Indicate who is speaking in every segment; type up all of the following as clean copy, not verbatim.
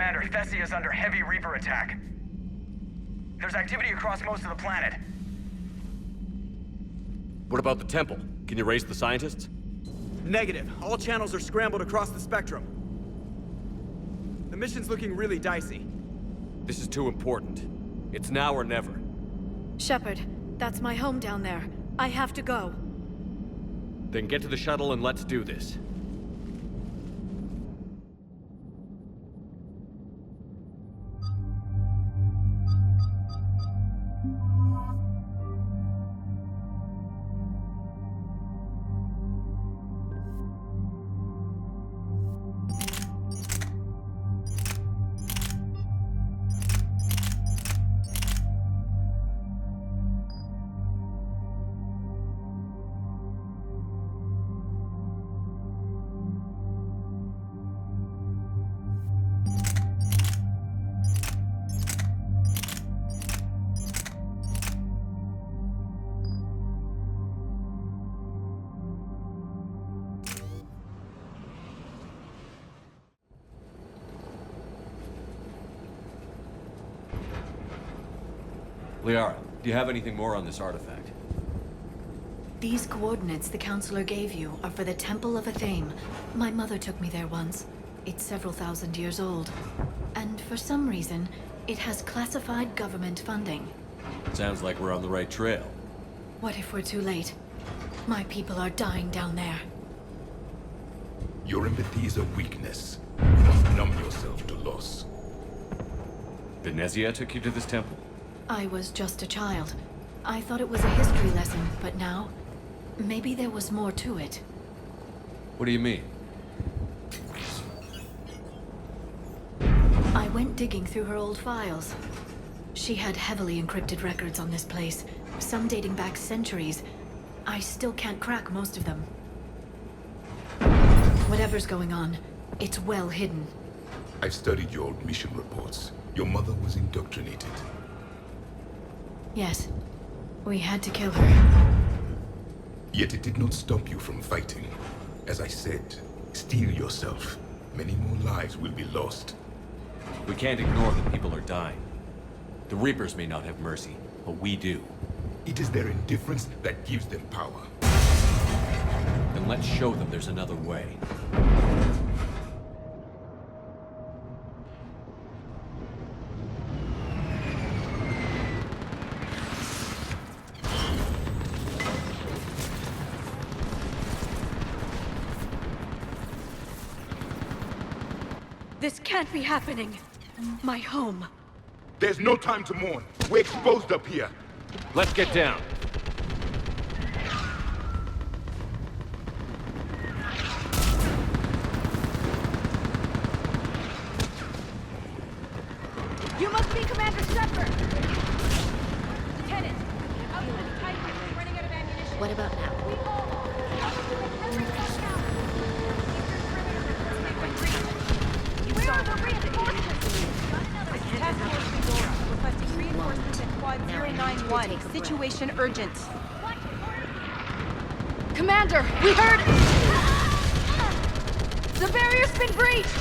Speaker 1: Commander, Thessia is under heavy Reaper attack. There's activity across most of the planet.
Speaker 2: What about the temple? Can you raise the scientists?
Speaker 3: Negative. All channels are scrambled across the spectrum. The mission's looking really dicey.
Speaker 2: This is too important. It's now or never.
Speaker 4: Shepard, that's my home down there. I have to go.
Speaker 2: Then get to the shuttle and let's do this. Liara, do you have anything more on this artifact?
Speaker 4: These coordinates the Counselor gave you are for the Temple of Athame. My mother took me there once. It's several thousand years old. And for some reason, it has classified government funding.
Speaker 2: Sounds like we're on the right trail.
Speaker 4: What if we're too late? My people are dying down there.
Speaker 5: Your empathy is a weakness. You must numb yourself to loss.
Speaker 2: The Thessia took you to this temple?
Speaker 4: I was just a child. I thought it was a history lesson, but now, maybe there was more to it.
Speaker 2: What do you mean?
Speaker 4: I went digging through her old files. She had heavily encrypted records on this place, some dating back centuries. I still can't crack most of them. Whatever's going on, it's well hidden.
Speaker 5: I've studied your old mission reports. Your mother was indoctrinated.
Speaker 4: Yes, we had to kill her.
Speaker 5: Yet it did not stop you from fighting. As I said, steel yourself. Many more lives will be lost.
Speaker 2: We can't ignore that people are dying. The Reapers may not have mercy, but we do.
Speaker 5: It is their indifference that gives them power.
Speaker 2: Then let's show them there's another way.
Speaker 4: This can't be happening. My home.
Speaker 5: There's no time to mourn. We're exposed up here.
Speaker 2: Let's get down.
Speaker 4: You must be Commander Shepard!
Speaker 6: Lieutenant, running out of ammunition.
Speaker 4: What about now?
Speaker 6: Where are the reinforcements? Task Force Fedora, requesting reinforcements at Quad 091. Situation urgent.
Speaker 4: Commander, we heard... The barrier's been breached!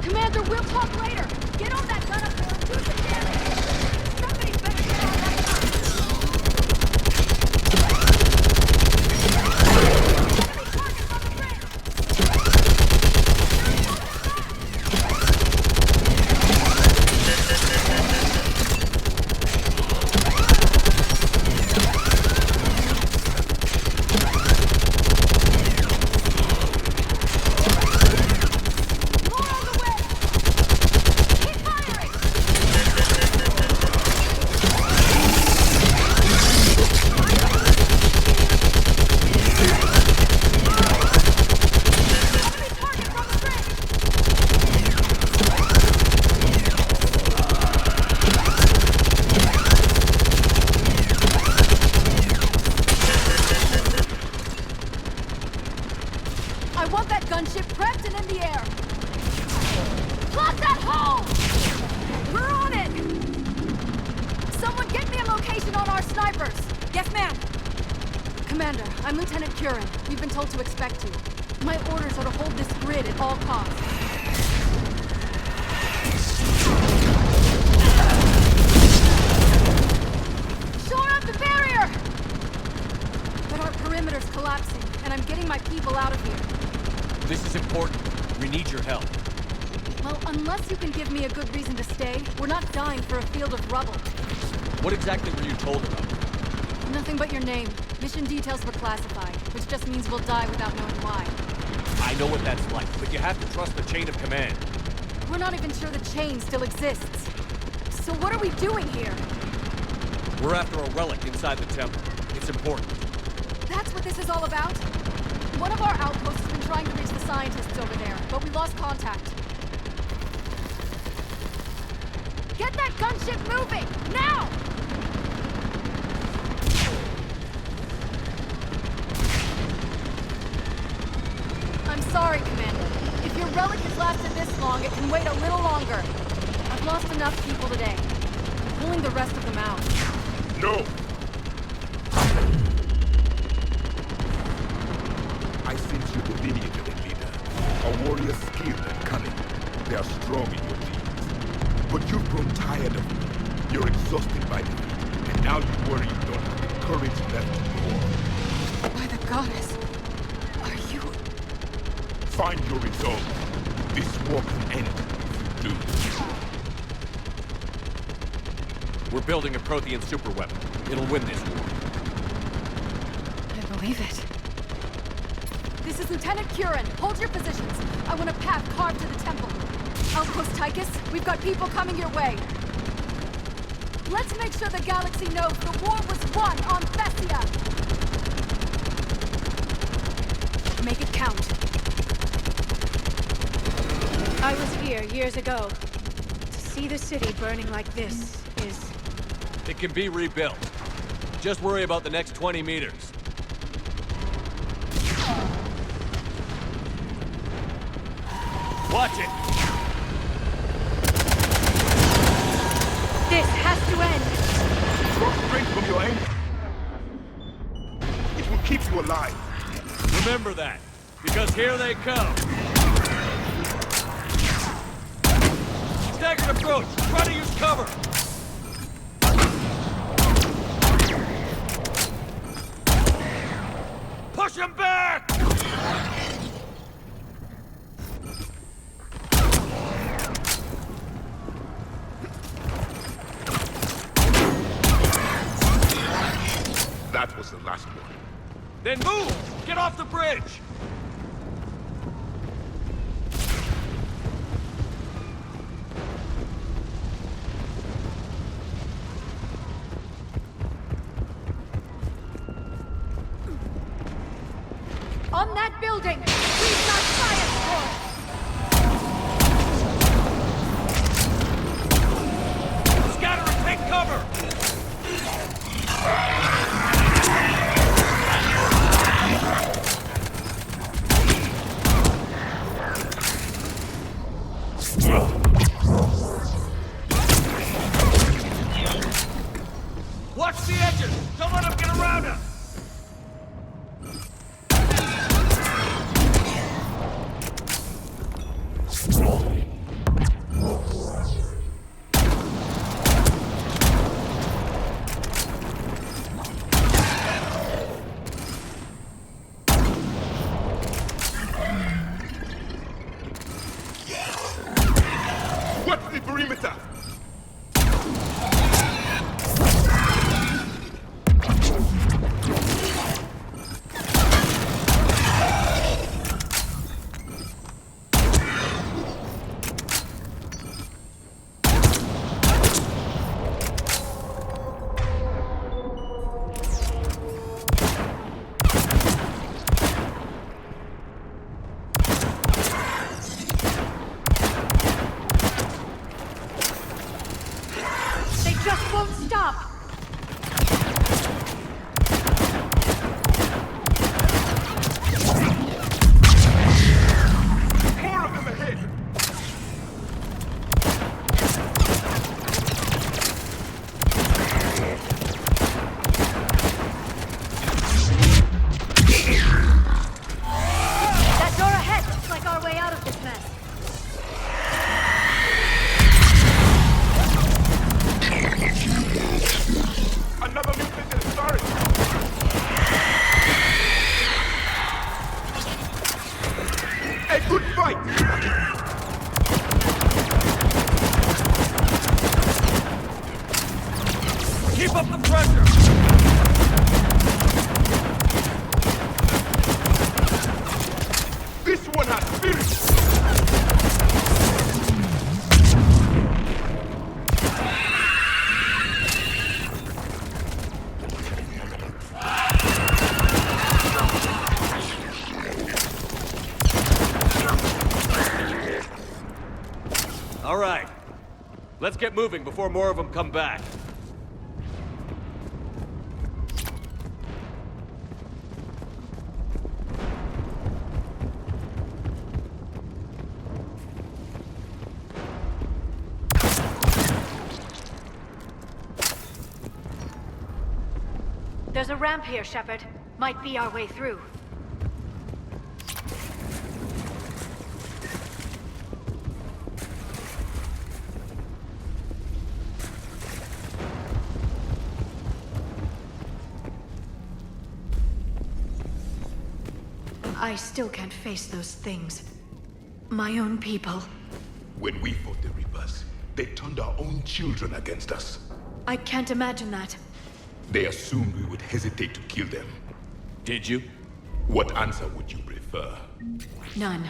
Speaker 4: Commander, we'll talk later! Get on that gun up there and do some damage! Somebody's better get on that gun! Enemy targets on the bridge! More on the way! Keep firing! Enemy targets on the bridge! I want that gunship prepped and in the air! Plot that hole! We're on it! Someone get me a location on our snipers! Yes, ma'am! Commander, I'm Lieutenant Curran. We've been told to expect you. My orders are to hold this grid at all costs. Shore up the barrier! But our perimeter's collapsing, and I'm getting my people out of here.
Speaker 2: This is important. We need your help.
Speaker 4: Well, unless you can give me a good reason to stay, we're not dying for a field of rubble.
Speaker 2: What exactly were you told about?
Speaker 4: Nothing but your name. Mission details were classified, which just means we'll die without knowing why.
Speaker 2: I know what that's like, but you have to trust the chain of command.
Speaker 4: We're not even sure the chain still exists. So what are we doing here?
Speaker 2: We're after a relic inside the temple. It's important.
Speaker 4: That's what this is all about? One of our outposts has been trying to reach the scientists over there, but we lost contact. Get that gunship moving! Now! I'm sorry, Commander. If your relic has lasted this long, it can wait a little longer. I've lost enough people today. I'm pulling the rest of them out.
Speaker 5: No! I sense you the lineage of a leader. A warrior skilled and cunning. They are strong in your deeds. But you've grown tired of me. You're exhausted by defeat. And now you worry you don't have the courage left to go on.
Speaker 4: By the goddess, are you...
Speaker 5: Find your resolve. This war can end if you do.
Speaker 2: We're building a Prothean superweapon. It'll win this war.
Speaker 4: I believe it. This is Lieutenant Curran. Hold your positions. I want a path carved to the temple. Outpost Tychus, we've got people coming your way. Let's make sure the galaxy knows the war was won on Thessia! Make it count.
Speaker 7: I was here years ago. To see the city burning like this is...
Speaker 2: It can be rebuilt. Just worry about the next 20 meters. Watch it!
Speaker 7: This has to end!
Speaker 5: Draw strength from your anger. It will keep you alive.
Speaker 2: Remember that, because here they come. Staggered approach! Try to use cover! Push him back!
Speaker 5: That was the last one.
Speaker 2: Then move! Get off the bridge!
Speaker 4: On that building! Please not science for
Speaker 2: Scatter and take cover! Watch the edges! Don't let them get around us!
Speaker 5: What's the perimeter?
Speaker 7: They just won't stop!
Speaker 5: More of them ahead!
Speaker 7: That door ahead looks like our way out of this mess.
Speaker 5: Good fight!
Speaker 2: Keep up the pressure!
Speaker 5: This one has spirit!
Speaker 2: All right. Let's get moving before more of them come back.
Speaker 7: There's a ramp here, Shepard. Might be our way through. I still can't face those things. My own people.
Speaker 5: When we fought the Reapers, they turned our own children against us.
Speaker 7: I can't imagine that.
Speaker 5: They assumed we would hesitate to kill them.
Speaker 2: Did you?
Speaker 5: What answer would you prefer?
Speaker 7: None.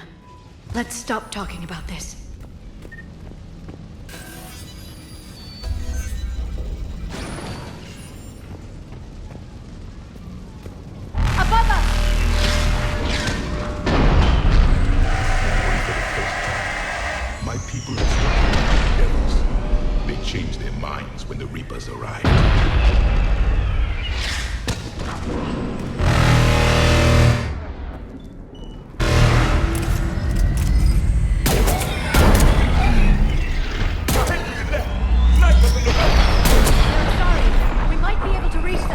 Speaker 7: Let's stop talking about this. Above us!
Speaker 5: My people are devils. They changed their minds when the Reapers arrived.
Speaker 7: Sorry, we might be able to reach them.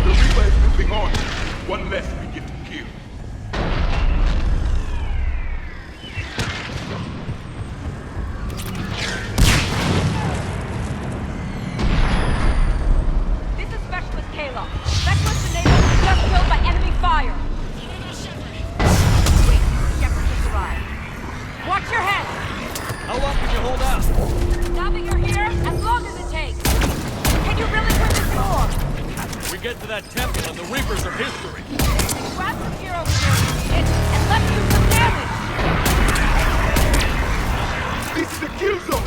Speaker 5: The Reaper is moving on. One less we get to kill.
Speaker 6: This is Specialist Kayla. Specialist enabled was just killed by enemy fire. Wait, Shepard just arrived. Watch your head!
Speaker 2: How long can you hold out?
Speaker 6: Stopping her here as long as it takes. Can you really turn this door?
Speaker 2: We get to that temple and the Reapers are history.
Speaker 6: Grab some gear over there if you need it, and let's do some damage!
Speaker 5: This is the kill zone!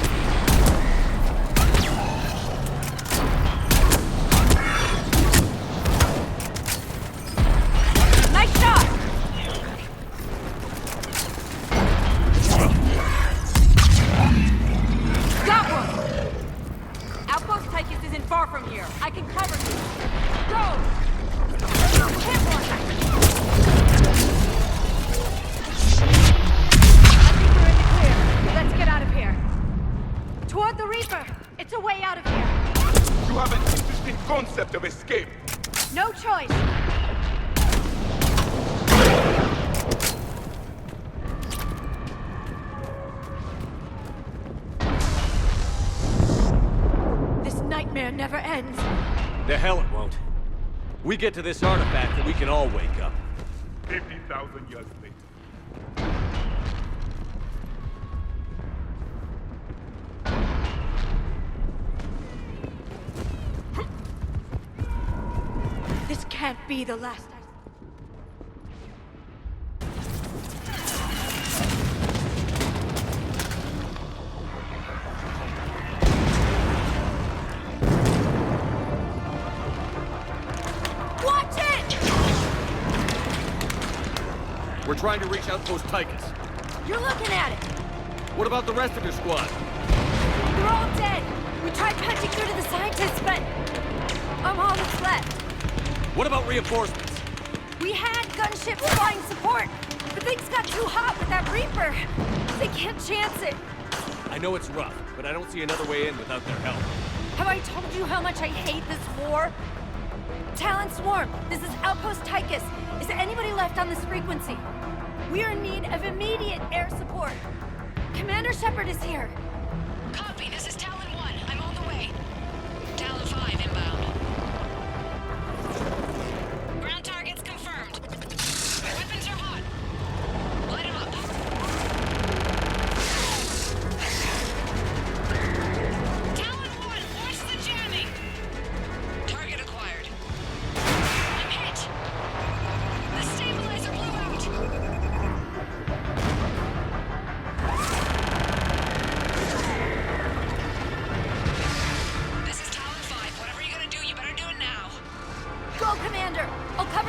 Speaker 6: Nice shot! Got one! Outpost Tychus isn't far from here. I can cover you. Go! Hit one!
Speaker 7: I think we're in the clear. Let's get out of here. Toward the Reaper! It's a way out of here.
Speaker 5: You have an interesting concept of escape.
Speaker 7: No choice. This nightmare never ends.
Speaker 2: The hell it won't. We get to this artifact and we can all wake up.
Speaker 5: 50,000 years later.
Speaker 7: This can't be the last.
Speaker 4: Watch it!
Speaker 2: We're trying to reach Outpost Tychus.
Speaker 4: You're looking at it.
Speaker 2: What about the rest of your squad?
Speaker 4: They're all dead. We tried punching through to the scientists, but I'm all that's left.
Speaker 2: What about reinforcements?
Speaker 4: We had gunships flying support, but things got too hot with that Reaper. They can't chance it.
Speaker 2: I know it's rough, but I don't see another way in without their help.
Speaker 4: Have I told you how much I hate this war? Talon Swarm, this is Outpost Tychus. Is there anybody left on this frequency? We are in need of immediate air support. Commander Shepard is here.
Speaker 8: Copy, this is Talon 1. I'm on the way. Talon 5 inbound. Ground targets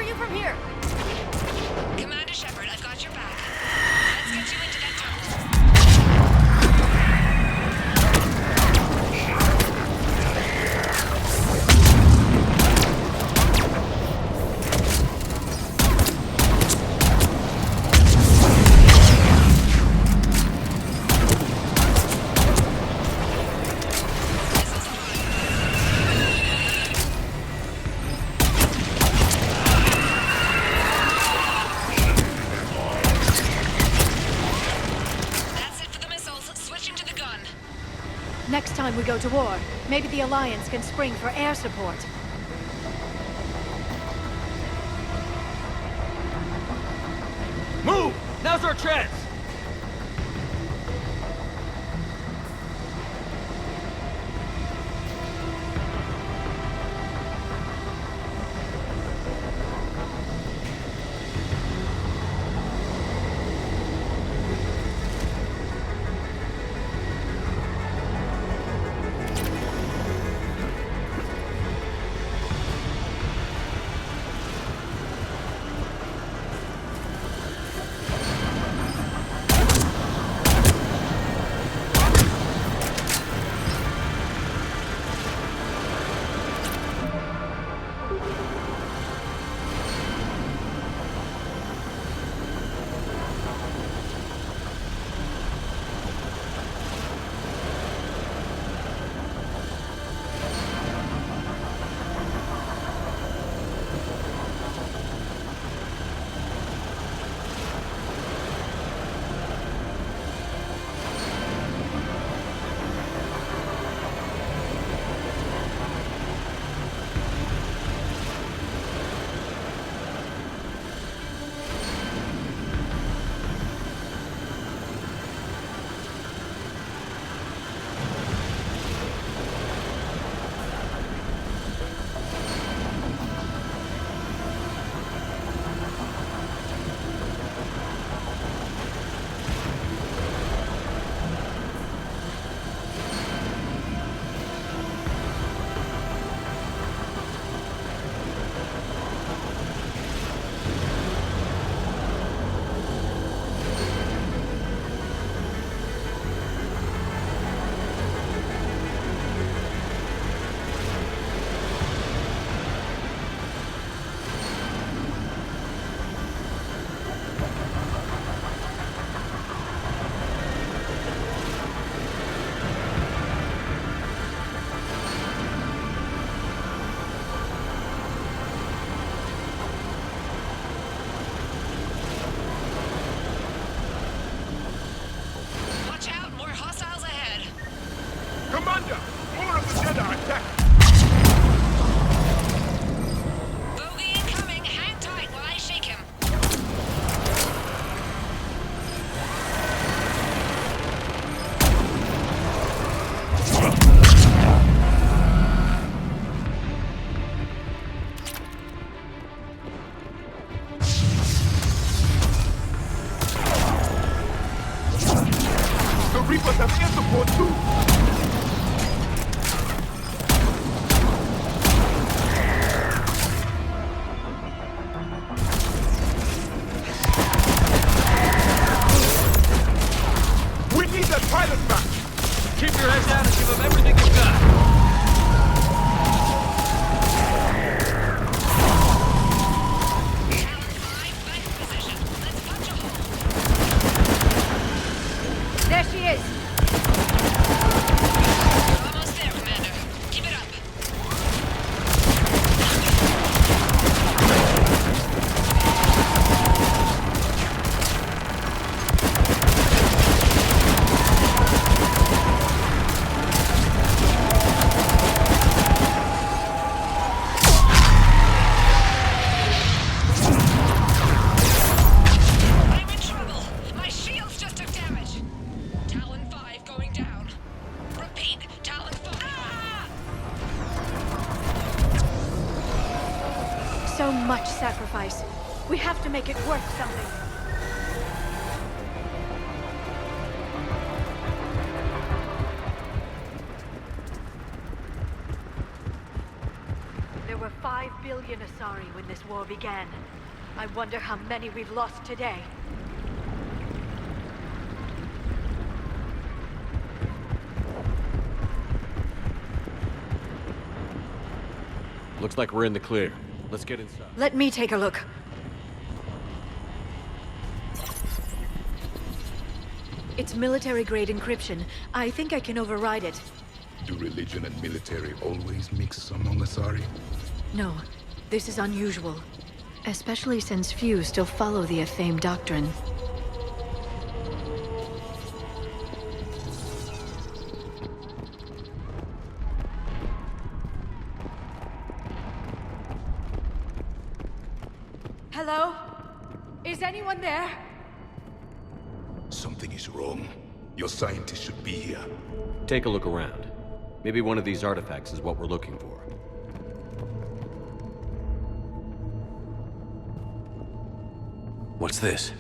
Speaker 4: cover you from here.
Speaker 8: Commander Shepard, I've got your back. Let's get you into that tunnel. That's it for the missiles. Switching to the gun.
Speaker 7: Next time we go to war, maybe the Alliance can spring for air support.
Speaker 3: Move! Now's our chance!
Speaker 8: Watch out, more hostiles ahead.
Speaker 5: Commander! More of the Jedi attack!
Speaker 8: Bogey incoming. Hang tight while I shake him.
Speaker 5: The Reapers have air support too! We need that pilot back!
Speaker 3: Keep your head down and give them everything you've got!
Speaker 8: Talon 5, back in position. Let's punch a hole.
Speaker 4: There she is.
Speaker 8: Almost there, Commander. Keep it up. I'm in trouble. My shields just took damage. Talon 5 going down. Repeat, Talon 5. Ah!
Speaker 7: So much sacrifice. We have to make it worth something. There were 5 billion million Asari when this war began. I wonder how many we've lost today.
Speaker 2: Looks like we're in the clear. Let's get inside.
Speaker 7: Let me take a look. It's military-grade encryption. I think I can override it.
Speaker 5: Do religion and military always mix among Asari?
Speaker 7: No, this is unusual. Especially since few still follow the Athame doctrine. Hello? Is anyone there?
Speaker 5: Something is wrong. Your scientists should be here.
Speaker 2: Take a look around. Maybe one of these artifacts is what we're looking for. What's this?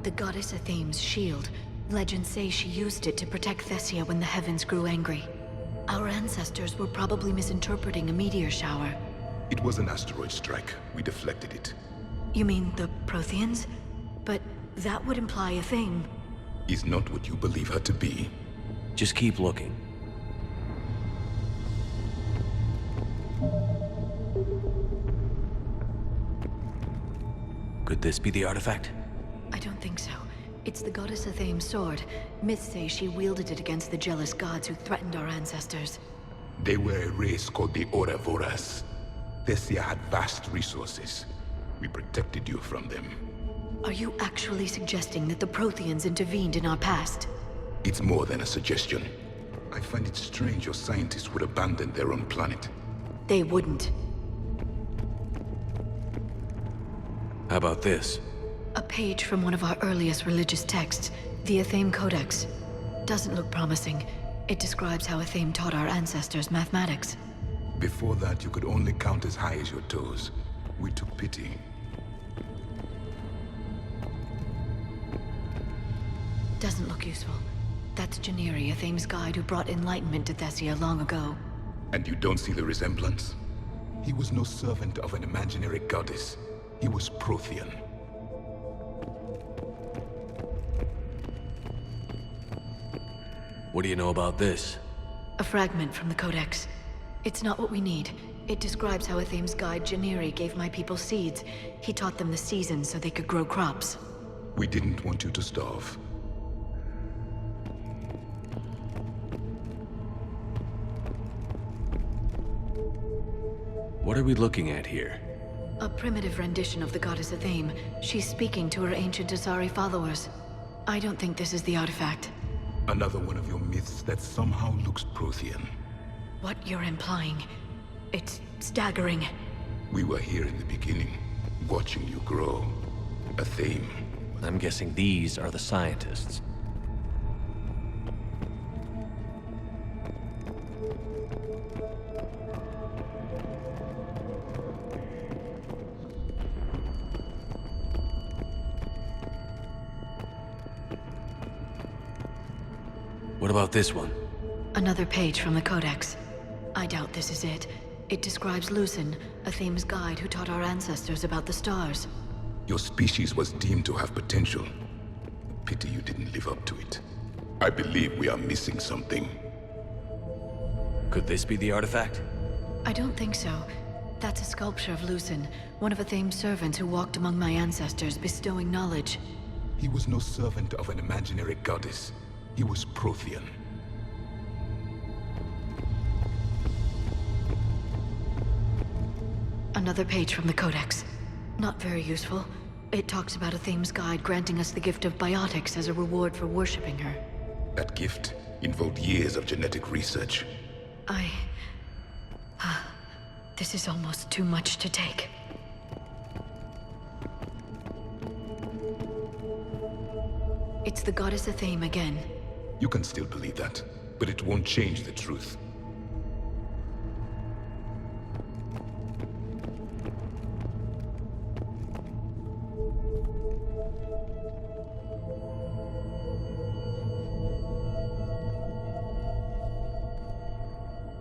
Speaker 7: The goddess Athame's shield. Legends say she used it to protect Thessia when the heavens grew angry. Our ancestors were probably misinterpreting a meteor shower.
Speaker 5: It was an asteroid strike. We deflected it.
Speaker 7: You mean the Protheans? But that would imply Athame.
Speaker 5: Is not what you believe her to be.
Speaker 2: Just keep looking. Could this be the artifact?
Speaker 7: I don't think so. It's the goddess Athame's sword. Myths say she wielded it against the jealous gods who threatened our ancestors.
Speaker 5: They were a race called the Ouroboros. Thessia had vast resources. We protected you from them.
Speaker 7: Are you actually suggesting that the Protheans intervened in our past?
Speaker 5: It's more than a suggestion. I find it strange your scientists would abandon their own planet.
Speaker 7: They wouldn't.
Speaker 2: How about this?
Speaker 7: A page from one of our earliest religious texts, the Athame Codex. Doesn't look promising. It describes how Athame taught our ancestors mathematics.
Speaker 5: Before that, you could only count as high as your toes. We took pity.
Speaker 7: Doesn't look useful. That's Janiri, Athame's guide who brought enlightenment to Thessia long ago.
Speaker 5: And you don't see the resemblance? He was no servant of an imaginary goddess. He was Prothean.
Speaker 2: What do you know about this?
Speaker 7: A fragment from the Codex. It's not what we need. It describes how Athame's guide Janiri gave my people seeds. He taught them the seasons so they could grow crops.
Speaker 5: We didn't want you to starve.
Speaker 2: What are we looking at here?
Speaker 7: A primitive rendition of the goddess Athame. She's speaking to her ancient Asari followers. I don't think this is the artifact.
Speaker 5: Another one of your myths that somehow looks Prothean.
Speaker 7: What you're implying, it's staggering.
Speaker 5: We were here in the beginning, watching you grow. Athame.
Speaker 2: I'm guessing these are the scientists. What about this one?
Speaker 7: Another page from the Codex. I doubt this is it. It describes Lucen, Athame's guide who taught our ancestors about the stars.
Speaker 5: Your species was deemed to have potential. Pity you didn't live up to it. I believe we are missing something.
Speaker 2: Could this be the artifact?
Speaker 7: I don't think so. That's a sculpture of Lucen, one of Athame's servants who walked among my ancestors, bestowing knowledge.
Speaker 5: He was no servant of an imaginary goddess. He was Prothean.
Speaker 7: Another page from the Codex. Not very useful. It talks about Athame's guide granting us the gift of biotics as a reward for worshipping her.
Speaker 5: That gift involved years of genetic research.
Speaker 7: This is almost too much to take. It's the goddess Athame again.
Speaker 5: You can still believe that, but it won't change the truth.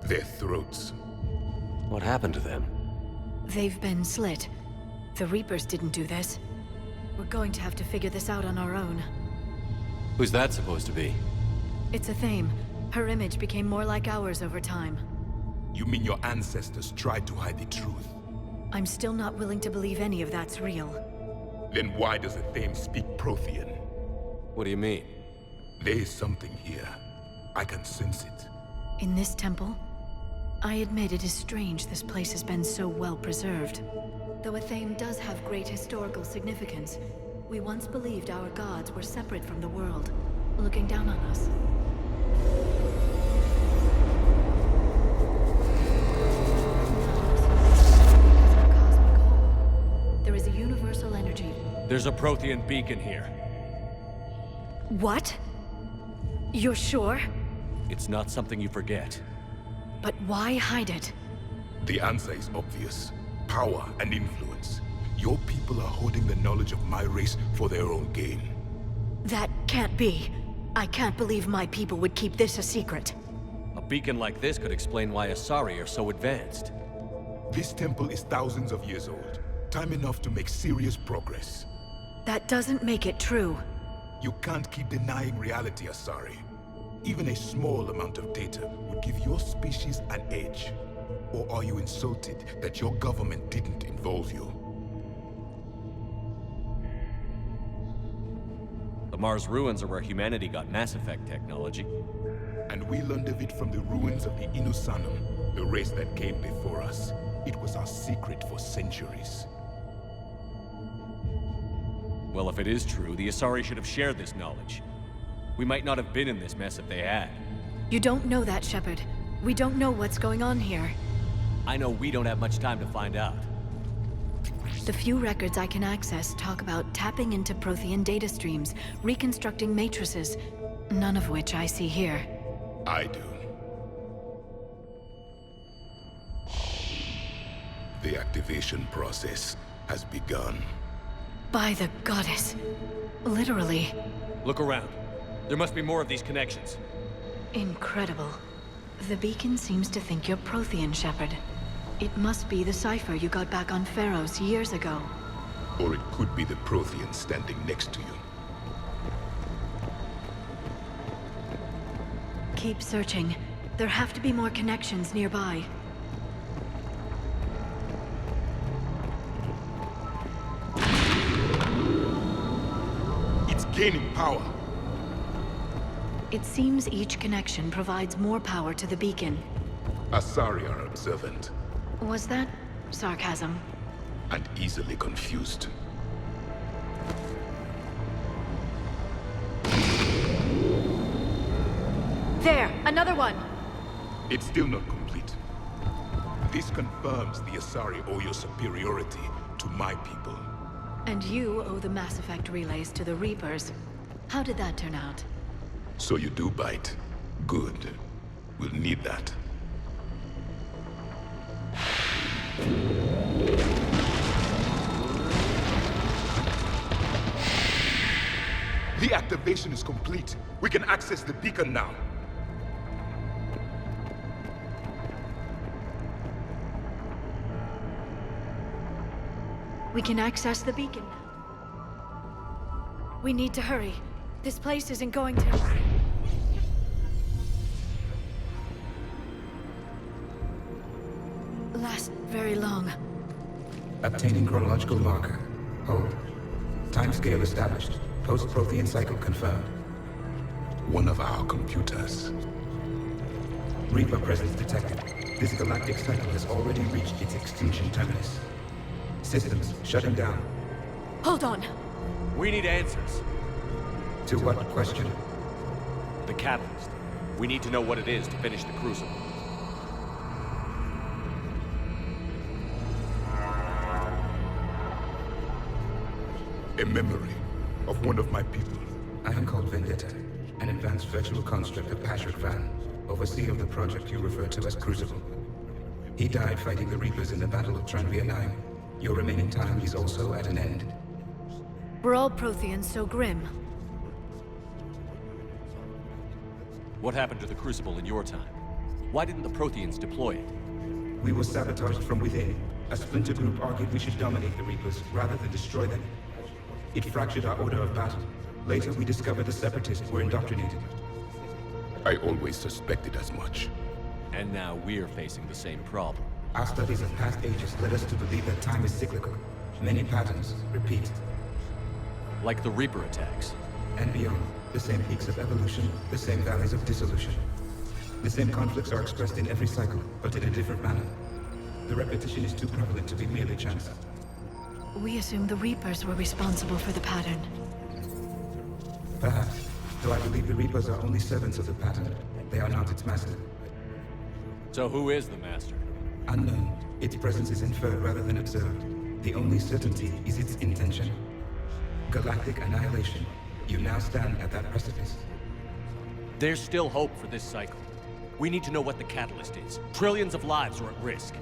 Speaker 5: Their throats.
Speaker 2: What happened to them?
Speaker 7: They've been slit. The Reapers didn't do this. We're going to have to figure this out on our own.
Speaker 2: Who's that supposed to be?
Speaker 7: It's a Thame. Her image became more like ours over time.
Speaker 5: You mean your ancestors tried to hide the truth?
Speaker 7: I'm still not willing to believe any of that's real.
Speaker 5: Then why does a Thame speak Prothean?
Speaker 2: What do you mean?
Speaker 5: There is something here. I can sense it.
Speaker 7: In this temple? I admit it is strange this place has been so well preserved. Though a Thame does have great historical significance, we once believed our gods were separate from the world, looking down on us. There is a universal energy.
Speaker 2: There's a Prothean beacon here.
Speaker 7: What? You're sure?
Speaker 2: It's not something you forget.
Speaker 7: But why hide it?
Speaker 5: The answer is obvious. Power and influence. Your people are holding the knowledge of my race for their own gain.
Speaker 7: That can't be. I can't believe my people would keep this a secret.
Speaker 2: A beacon like this could explain why Asari are so advanced.
Speaker 5: This temple is thousands of years old. Time enough to make serious progress.
Speaker 7: That doesn't make it true.
Speaker 5: You can't keep denying reality, Asari. Even a small amount of data would give your species an edge. Or are you insulted that your government didn't involve you?
Speaker 2: The Mars ruins are where humanity got Mass Effect technology.
Speaker 5: And we learned of it from the ruins of the Inusanum, the race that came before us. It was our secret for centuries.
Speaker 2: Well, if it is true, the Asari should have shared this knowledge. We might not have been in this mess if they had.
Speaker 7: You don't know that, Shepard. We don't know what's going on here.
Speaker 2: I know we don't have much time to find out.
Speaker 7: The few records I can access talk about tapping into Prothean data streams, reconstructing matrices, none of which I see here.
Speaker 5: I do. The activation process has begun.
Speaker 7: By the goddess. Literally.
Speaker 2: Look around. There must be more of these connections.
Speaker 7: Incredible. The beacon seems to think you're Prothean, Shepard. It must be the cipher you got back on Pharaohs years ago.
Speaker 5: Or it could be the Prothean standing next to you.
Speaker 7: Keep searching. There have to be more connections nearby.
Speaker 5: It's gaining power.
Speaker 7: It seems each connection provides more power to the beacon.
Speaker 5: Asari are observant.
Speaker 7: Was that sarcasm?
Speaker 5: And easily confused.
Speaker 7: There! Another one!
Speaker 5: It's still not complete. This confirms the Asari owe your superiority to my people.
Speaker 7: And you owe the Mass Effect relays to the Reapers. How did that turn out?
Speaker 5: So you do bite. Good. We'll need that. The activation is complete. We can access the beacon now.
Speaker 7: We can access the beacon now. We need to hurry. This place isn't going to... last very long.
Speaker 9: Obtaining chronological marker. Hold. Timescale established. Post-Prothean cycle confirmed.
Speaker 5: One of our computers.
Speaker 9: Reaper presence detected. This galactic cycle has already reached its extinction terminus. Systems shutting down.
Speaker 7: Hold on.
Speaker 2: We need answers.
Speaker 9: To what question?
Speaker 2: The catalyst. We need to know what it is to finish the Crucible.
Speaker 5: A memory of one of my people.
Speaker 9: I am called Vendetta, an advanced virtual construct of Patrick Van, overseer of the project you refer to as Crucible. He died fighting the Reapers in the Battle of Tranvia 9. Your remaining time is also at an end.
Speaker 7: We're all Protheans so grim.
Speaker 2: What happened to the Crucible in your time? Why didn't the Protheans deploy it?
Speaker 9: We were sabotaged from within. A splinter group argued we should dominate the Reapers rather than destroy them. It fractured our order of battle. Later, we discovered the Separatists were indoctrinated.
Speaker 5: I always suspected as much.
Speaker 2: And now we're facing the same problem.
Speaker 9: Our studies of past ages led us to believe that time is cyclical. Many patterns repeat.
Speaker 2: Like the Reaper attacks.
Speaker 9: And beyond, the same peaks of evolution, the same valleys of dissolution. The same conflicts are expressed in every cycle, but in a different manner. The repetition is too prevalent to be merely chance.
Speaker 7: We assumed the Reapers were responsible for the pattern.
Speaker 9: Perhaps, though I believe the Reapers are only servants of the pattern. They are not its master.
Speaker 2: So who is the master?
Speaker 9: Unknown. Its presence is inferred rather than observed. The only certainty is its intention. Galactic annihilation. You now stand at that precipice.
Speaker 2: There's still hope for this cycle. We need to know what the catalyst is. Trillions of lives are at risk.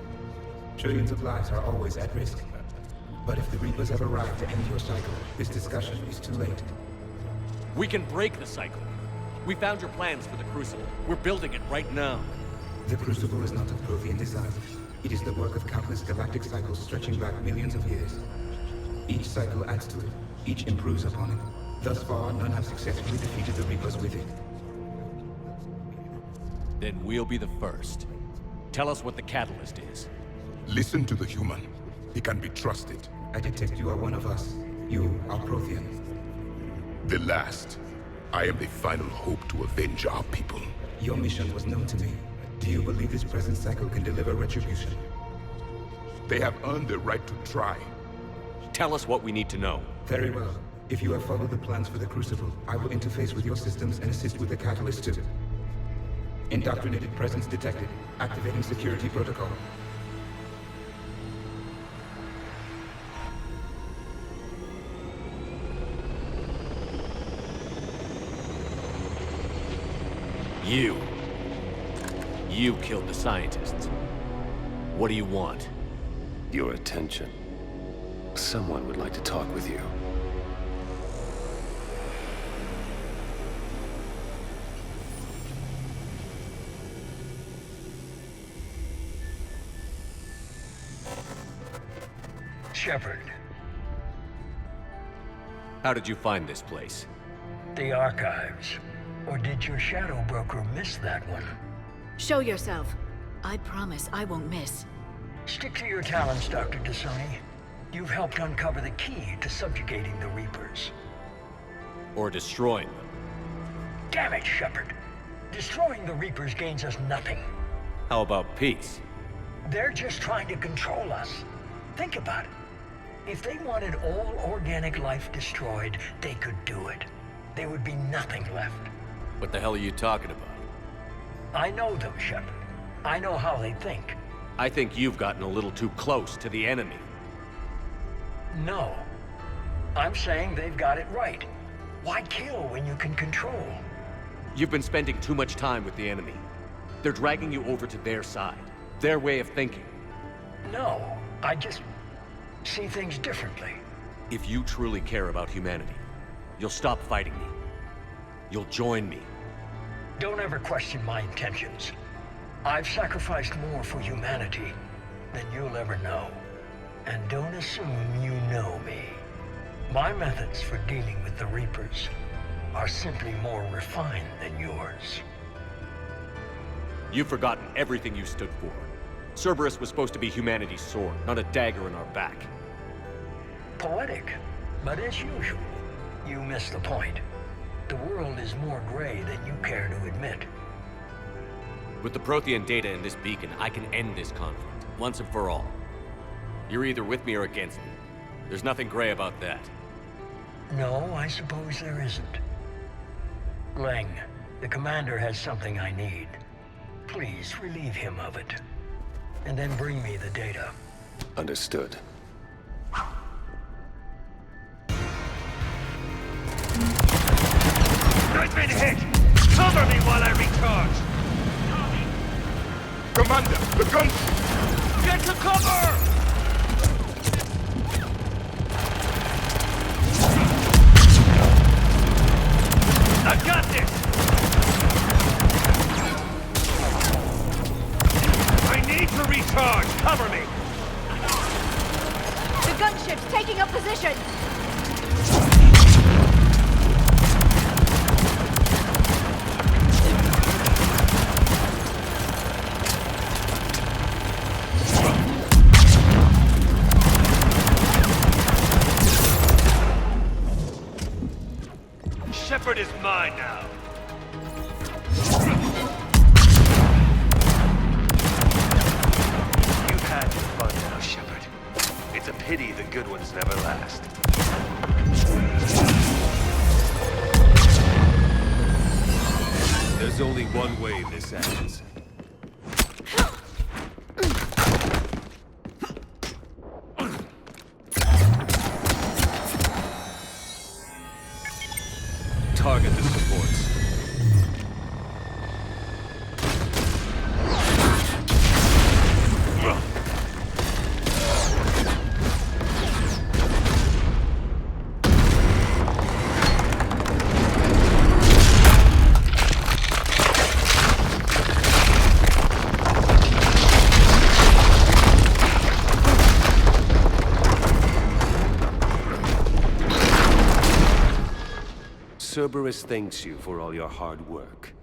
Speaker 9: Trillions of lives are always at risk. But if the Reapers have arrived to end your cycle, this discussion is too late.
Speaker 2: We can break the cycle. We found your plans for the Crucible. We're building it right now.
Speaker 9: The Crucible is not of Prothean design. It is the work of countless galactic cycles stretching back millions of years. Each cycle adds to it. Each improves upon it. Thus far, none have successfully defeated the Reapers with it.
Speaker 2: Then we'll be the first. Tell us what the catalyst is.
Speaker 5: Listen to the human. He can be trusted.
Speaker 9: I detect you are one of us. You are Prothean.
Speaker 5: The last. I am the final hope to avenge our people.
Speaker 9: Your mission was known to me. Do you believe this present cycle can deliver retribution?
Speaker 5: They have earned the right to try.
Speaker 2: Tell us what we need to know.
Speaker 9: Very well. If you have followed the plans for the Crucible, I will interface with your systems and assist with the catalyst too. Indoctrinated presence detected. Activating security protocol.
Speaker 2: You killed the scientists. What do you want?
Speaker 10: Your attention. Someone would like to talk with you.
Speaker 11: Shepard.
Speaker 2: How did you find this place?
Speaker 11: The archives. Or did your shadow broker miss that one?
Speaker 7: Show yourself. I promise I won't miss.
Speaker 11: Stick to your talents, Dr. Thessia. You've helped uncover the key to subjugating the Reapers.
Speaker 2: Or destroying them?
Speaker 11: Damn it, Shepard. Destroying the Reapers gains us nothing.
Speaker 2: How about peace?
Speaker 11: They're just trying to control us. Think about it. If they wanted all organic life destroyed, they could do it. There would be nothing left.
Speaker 2: What the hell are you talking about?
Speaker 11: I know them, Shepard. I know how they think.
Speaker 2: I think you've gotten a little too close to the enemy.
Speaker 11: No. I'm saying they've got it right. Why kill when you can control?
Speaker 2: You've been spending too much time with the enemy. They're dragging you over to their side. Their way of thinking.
Speaker 11: No, I just see things differently.
Speaker 2: If you truly care about humanity, you'll stop fighting me. You'll join me.
Speaker 11: Don't ever question my intentions. I've sacrificed more for humanity than you'll ever know. And don't assume you know me. My methods for dealing with the Reapers are simply more refined than yours.
Speaker 2: You've forgotten everything you stood for. Cerberus was supposed to be humanity's sword, not a dagger in our back.
Speaker 11: Poetic, but as usual, you miss the point. The world is more gray than you care to admit.
Speaker 2: With the Prothean data in this beacon, I can end this conflict, once and for all. You're either with me or against me. There's nothing gray about that.
Speaker 11: No, I suppose there isn't. Leng, the commander has something I need. Please relieve him of it. And then bring me the data.
Speaker 10: Understood.
Speaker 1: I've been hit! Cover me while I recharge!
Speaker 5: Commander, the guns!
Speaker 1: Get to cover! I've got this! I need to recharge! Cover me!
Speaker 4: vision!
Speaker 10: Shepard is mine now. You've had your fun now, Shepard. It's a pity the good ones never last. There's only one way this ends. Target the supports. Cerberus thanks you for all your hard work.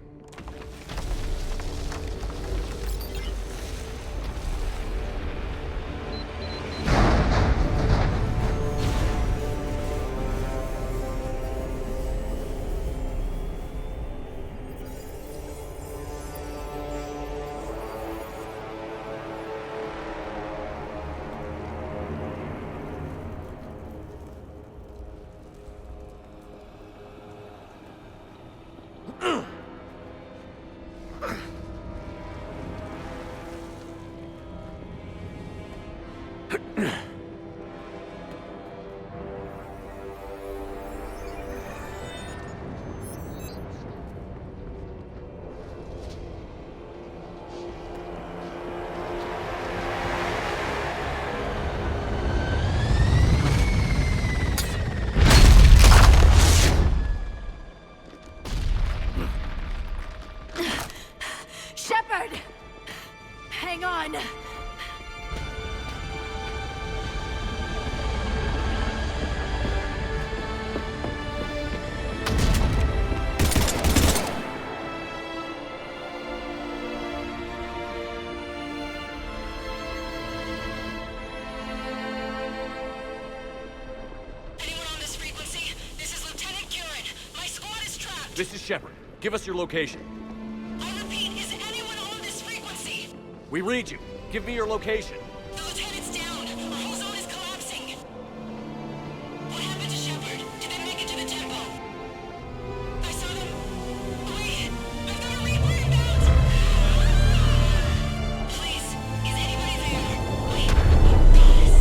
Speaker 4: Shepard! Hang on!
Speaker 2: This is Shepard. Give us your location.
Speaker 8: I repeat, is anyone on this frequency?
Speaker 2: We read you. Give me your location.
Speaker 8: The lieutenant's down. Our whole zone is collapsing. What happened to Shepard? Did they make it to the temple? I saw them. Wait, I've got a Reaper inbound. Please, is anybody there? Wait, guys,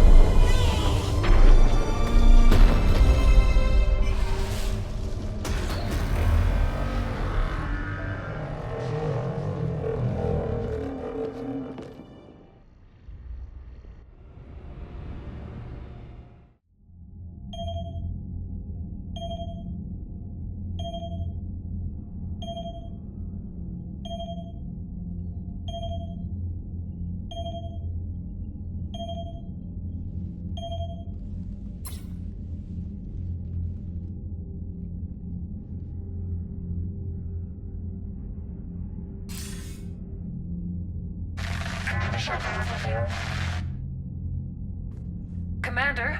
Speaker 8: Commander?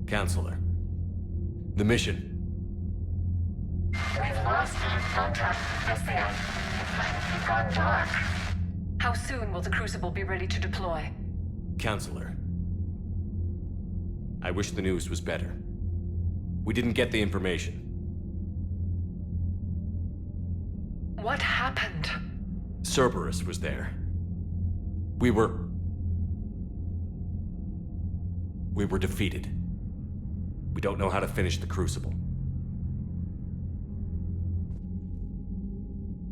Speaker 2: Counselor. The mission.
Speaker 12: We've lost contact with Thessia. It's gone dark.
Speaker 8: How soon will the Crucible be ready to deploy?
Speaker 2: Counselor. I wish the news was better. We didn't get the information.
Speaker 8: What happened?
Speaker 2: Cerberus was there. We were defeated. We don't know how to finish the Crucible.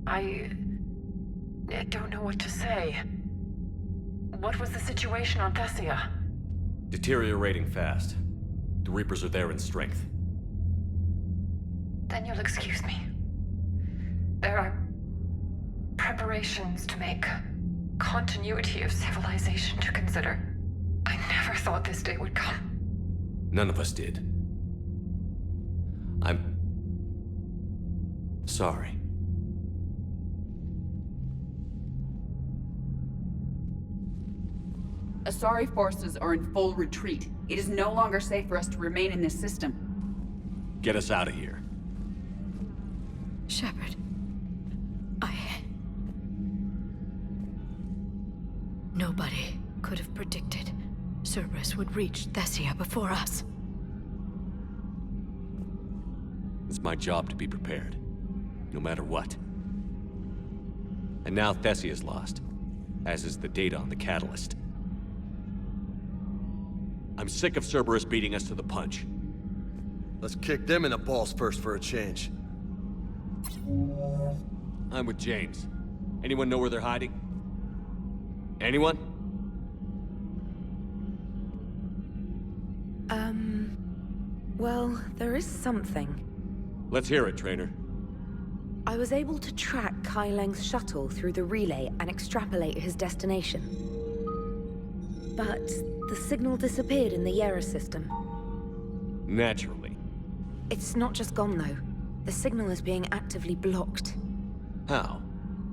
Speaker 8: I don't know what to say. What was the situation on Thessia?
Speaker 2: Deteriorating fast. The Reapers are there in strength.
Speaker 8: Then you'll excuse me. There are preparations to make, continuity of civilization to consider.
Speaker 13: I never thought this day would come.
Speaker 2: None of us did. I'm sorry.
Speaker 14: Asari forces are in full retreat. It is no longer safe for us to remain in this system.
Speaker 2: Get us out of here.
Speaker 7: Shepard. Nobody could have predicted Cerberus would reach Thessia before us.
Speaker 2: It's my job to be prepared, no matter what. And now Thessia's lost, as is the data on the catalyst. I'm sick of Cerberus beating us to the punch.
Speaker 15: Let's kick them in the balls first for a change.
Speaker 2: I'm with James. Anyone know where they're hiding? Anyone?
Speaker 16: Well, there is something.
Speaker 2: Let's hear it, Trainer.
Speaker 16: I was able to track Kai Leng's shuttle through the relay and extrapolate his destination. But the signal disappeared in the Yera system.
Speaker 2: Naturally.
Speaker 16: It's not just gone, though. The signal is being actively blocked.
Speaker 2: How?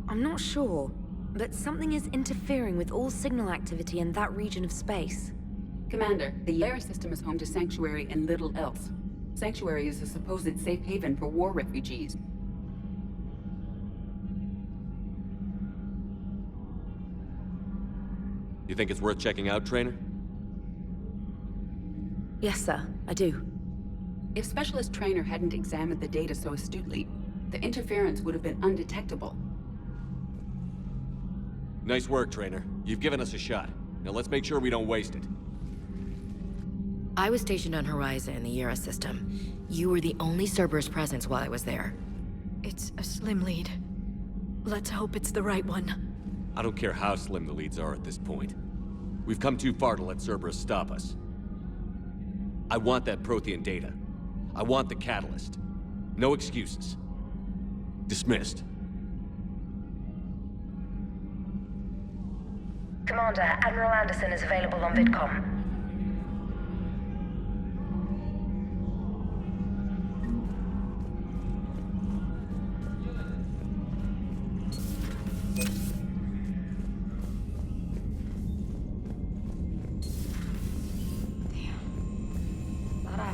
Speaker 16: I'm not sure, but something is interfering with all signal activity in that region of space.
Speaker 14: Commander, the Yera system is home to Sanctuary and little else. Sanctuary is a supposed safe haven for war refugees.
Speaker 2: You think it's worth checking out, Trainer?
Speaker 16: Yes, sir, I do.
Speaker 14: If Specialist Trainer hadn't examined the data so astutely, the interference would have been undetectable.
Speaker 2: Nice work, Trainer. You've given us a shot. Now let's make sure we don't waste it.
Speaker 17: I was stationed on Horizon in the Yera system. You were the only Cerberus presence while I was there.
Speaker 7: It's a slim lead. Let's hope it's the right one.
Speaker 2: I don't care how slim the leads are at this point. We've come too far to let Cerberus stop us. I want that Prothean data. I want the catalyst. No excuses. Dismissed.
Speaker 12: Commander, Admiral Anderson is available on VidCom.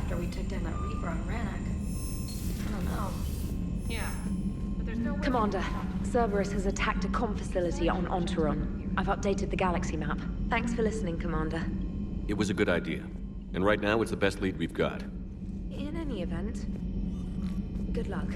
Speaker 7: After we took down that Reaper on Rannoch. I don't know.
Speaker 6: Yeah, but there's no way...
Speaker 16: Commander, Cerberus has attacked a comm facility on Ontaron. I've updated the galaxy map. Thanks for listening, Commander.
Speaker 2: It was a good idea. And right now, it's the best lead we've got.
Speaker 16: In any event, good luck.